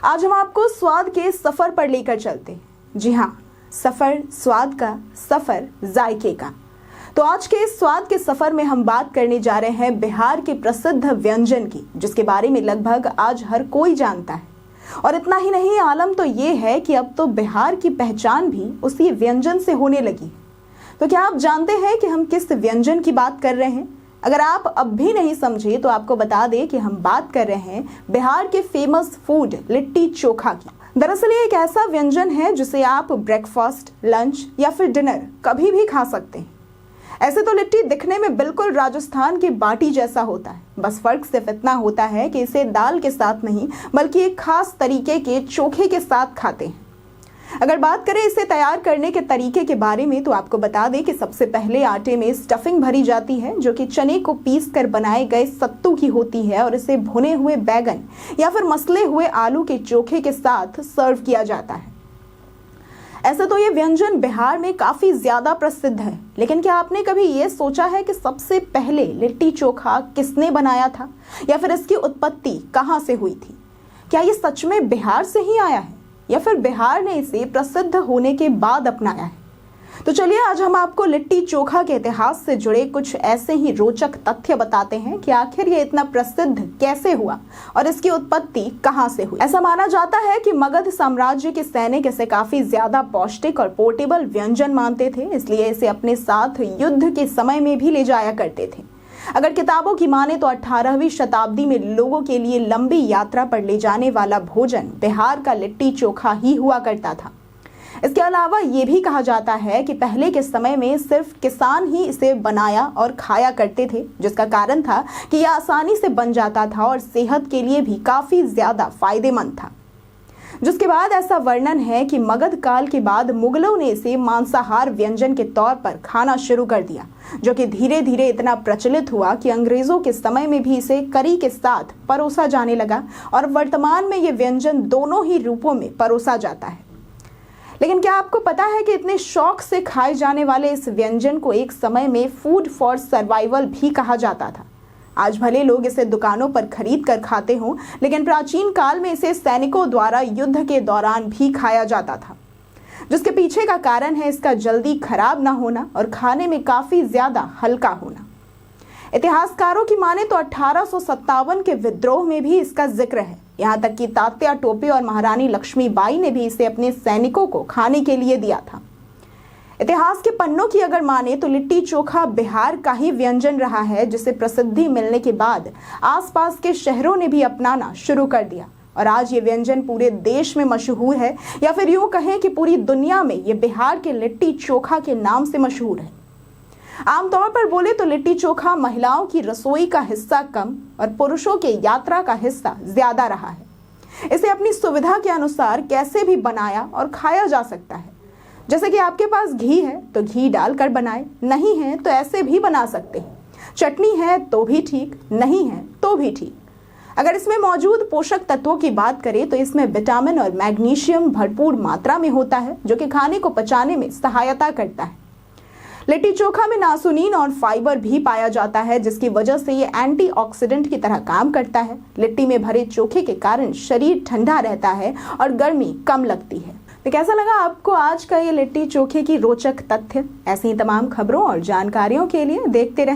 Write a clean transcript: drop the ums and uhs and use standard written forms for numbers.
आज हम आपको स्वाद के सफर पर लेकर चलते हैं। जी हाँ, सफर स्वाद का, सफर जायके का। तो आज के इस स्वाद के सफर में हम बात करने जा रहे हैं बिहार के प्रसिद्ध व्यंजन की, जिसके बारे में लगभग आज हर कोई जानता है। और इतना ही नहीं, आलम तो ये है कि अब तो बिहार की पहचान भी उसी व्यंजन से होने लगी। तो क्या आप जानते हैं कि हम किस व्यंजन की बात कर रहे हैं? अगर आप अब भी नहीं समझे तो आपको बता दें कि हम बात कर रहे हैं बिहार के फेमस फूड लिट्टी चोखा की। दरअसल ये एक ऐसा व्यंजन है जिसे आप ब्रेकफास्ट, लंच या फिर डिनर कभी भी खा सकते हैं। ऐसे तो लिट्टी दिखने में बिल्कुल राजस्थान की बाटी जैसा होता है, बस फर्क सिर्फ इतना होता है कि इसे दाल के साथ नहीं बल्कि एक खास तरीके के चोखे के साथ खाते हैं। अगर बात करें इसे तैयार करने के तरीके के बारे में तो आपको बता दें कि सबसे पहले आटे में स्टफिंग भरी जाती है, जो कि चने को पीस कर बनाए गए सत्तू की होती है, और इसे भुने हुए बैगन या फिर मसले हुए आलू के चोखे के साथ सर्व किया जाता है। ऐसे तो ये व्यंजन बिहार में काफी ज्यादा प्रसिद्ध है, लेकिन क्या आपने कभी ये सोचा है कि सबसे पहले लिट्टी चोखा किसने बनाया था, या फिर इसकी उत्पत्ति कहाँ से हुई थी? क्या ये सच में बिहार से ही आया है, या फिर बिहार ने इसे प्रसिद्ध होने के बाद अपनाया है? तो चलिए आज हम आपको लिट्टी चोखा के इतिहास से जुड़े कुछ ऐसे ही रोचक तथ्य बताते हैं कि आखिर ये इतना प्रसिद्ध कैसे हुआ और इसकी उत्पत्ति कहां से हुई। ऐसा माना जाता है कि मगध साम्राज्य के सैनिक इसे काफी ज्यादा पौष्टिक और पोर्टेबल व्यंजन मानते थे, इसलिए इसे अपने साथ युद्ध के समय में भी ले जाया करते थे। अगर किताबों की माने तो 18वीं शताब्दी में लोगों के लिए लंबी यात्रा पर ले जाने वाला भोजन बिहार का लिट्टी चोखा ही हुआ करता था। इसके अलावा ये भी कहा जाता है कि पहले के समय में सिर्फ किसान ही इसे बनाया और खाया करते थे, जिसका कारण था कि यह आसानी से बन जाता था और सेहत के लिए भी काफी ज्यादा फायदेमंद था। जिसके बाद ऐसा वर्णन है कि मगध काल के बाद मुगलों ने इसे मांसाहार व्यंजन के तौर पर खाना शुरू कर दिया, जो कि धीरे धीरे इतना प्रचलित हुआ कि अंग्रेजों के समय में भी इसे करी के साथ परोसा जाने लगा, और वर्तमान में ये व्यंजन दोनों ही रूपों में परोसा जाता है। लेकिन क्या आपको पता है कि इतने शौक से खाए जाने वाले इस व्यंजन को एक समय में फूड फॉर सर्वाइवल भी कहा जाता था? आज भले लोग इसे दुकानों पर खरीद कर खाते हों, लेकिन प्राचीन काल में इसे सैनिकों द्वारा युद्ध के दौरान भी खाया जाता था, जिसके पीछे का कारण है इसका जल्दी खराब ना होना और खाने में काफी ज्यादा हल्का होना। इतिहासकारों की माने तो 1857 के विद्रोह में भी इसका जिक्र है। यहाँ तक कि तात्या टोपे और महारानी लक्ष्मीबाई ने भी इसे अपने सैनिकों को खाने के लिए दिया था। इतिहास के पन्नों की अगर माने तो लिट्टी चोखा बिहार का ही व्यंजन रहा है, जिसे प्रसिद्धि मिलने के बाद आसपास के शहरों ने भी अपनाना शुरू कर दिया, और आज ये व्यंजन पूरे देश में मशहूर है, या फिर यूं कहें कि पूरी दुनिया में ये बिहार के लिट्टी चोखा के नाम से मशहूर है। आमतौर पर बोले तो लिट्टी चोखा महिलाओं की रसोई का हिस्सा कम और पुरुषों के यात्रा का हिस्सा ज्यादा रहा है। इसे अपनी सुविधा के अनुसार कैसे भी बनाया और खाया जा सकता है। जैसे कि आपके पास घी है तो घी डालकर बनाए, नहीं है तो ऐसे भी बना सकते हैं। चटनी है तो भी ठीक, नहीं है तो भी ठीक। अगर इसमें मौजूद पोषक तत्वों की बात करें तो इसमें विटामिन और मैग्नीशियम भरपूर मात्रा में होता है, जो कि खाने को पचाने में सहायता करता है। लिट्टी चोखा में नासुनीन और फाइबर भी पाया जाता है, जिसकी वजह से ये एंटीऑक्सीडेंट की तरह काम करता है। लिट्टी में भरे चोखे के कारण शरीर ठंडा रहता है और गर्मी कम लगती है। तो कैसा लगा आपको आज का ये लिट्टी चोखे की रोचक तथ्य? ऐसी ही तमाम खबरों और जानकारियों के लिए देखते रहें